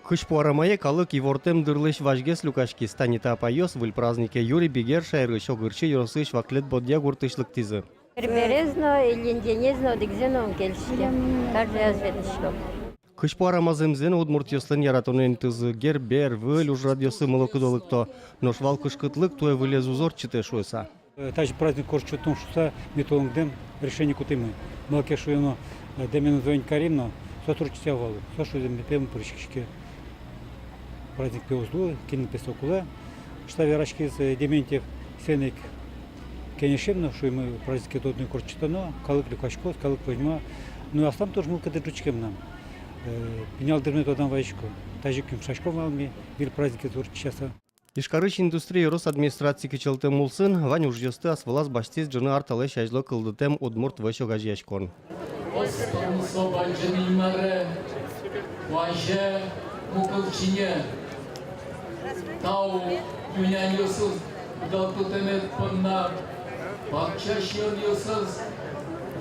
Кыш пуарамае калык ивортем дырлыш важгес люкашки станита апайос выль празднике Юрий Бегер шайрыш огырчы йорсыш ваклет бодья гуртышлык тизы. Березно или Денезно, дегзеном кельшке. Каждый разведочно. Кыш пуарамаземзен удмуртьослен яратонен тызы гербер выль уж радиосы молокудолыкто, но швал кышкытлык туе вылез узор чите шуеса. Тажи праздник корчу том, что металлом решение кутымы. Малке шуено демен звонить Каримно, сотрудничать валы. Все что мы пьем прыщики. Праздник пеузлу, кинь песокула. Что верашки из Дементьев сенек конечно, что мы праздники тотный корчутано, калык люкашков, калык возьма. Ну а сам тоже мы когда ручкем нам. Пенял дернет одна вайчку. Тажиким шашком алми, виль праздники турчаса. Ишкарыш индустрия Росадминистрации кичелтем мулсын, вань уж ёсты асвалас баштиз джыны арталы шайжло кылдытем удмурт вэшо газьячкон. Тау юняньосыз далтутемет пынна, бакчашьоньосыз,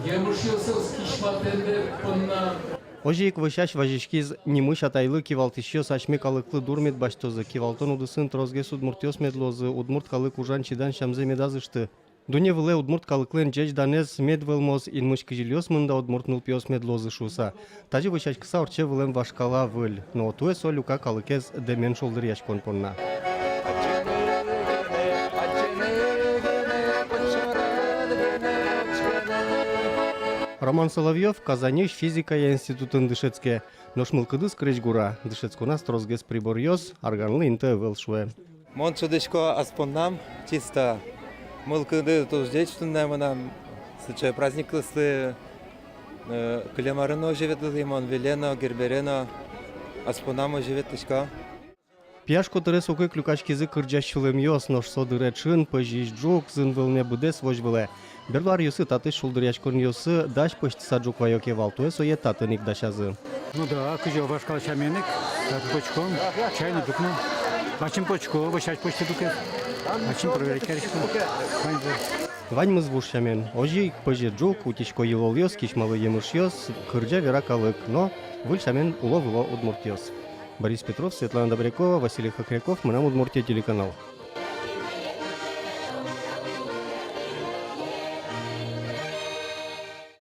емышьосыз кишматендер пынна. Ожик вышаш важишкиз немыш атайлы кивалтышьё сачме калыклы дурмет баштозы, кивалтон удысын трозгес удмуртёс медлозы, удмурт калык ужан чидан шамзе медазышты. Дуне выле удмурт калыклен джеч данез медвелмоз инмыш кижильёс мында удмурт нылпёс медлозы шуса. Тажи вышаш кыса орче вылем вашкала выль, но туэ солюка калыкез демен шолдыр яшкон понна. Роман Соловьев, Казаниш, физика и институтын дышецке. Ношмылкыдыс кречгура, дышецкона строзгес приборьёс, арганлы инте велшуэ. Мон чудышко аспоннам, чисто мылкыды туздеть, что нам случай праздник лысты, клемарыно живет лимон, велено, герберено, аспонамо живет тышко. Пяшко терес окой клюкачкизы кырджащылым ёс, нош содыре чын, пыжиш джук, зын вылне будес вожбыле. Берлар ёсы таты шулдыр яшкон ёсы, даш пышты саджук вайоке валтуэ сое татыник дашазы. Ну да, кыжо вашкал чаменик, почком, чайно дукну. Бачим почко, вышать почты дуке. Бачим проверить каришку. Вань мы звушамен. Ожи пыжи джук, утичко елол ёс, кишмалы емыш ёс, кырджа вера калык, но выльшамен улов удмурт ёс. Борис Петров, Светлана Добрякова, Василий Хохряков, мы нам Удмуртия телеканал.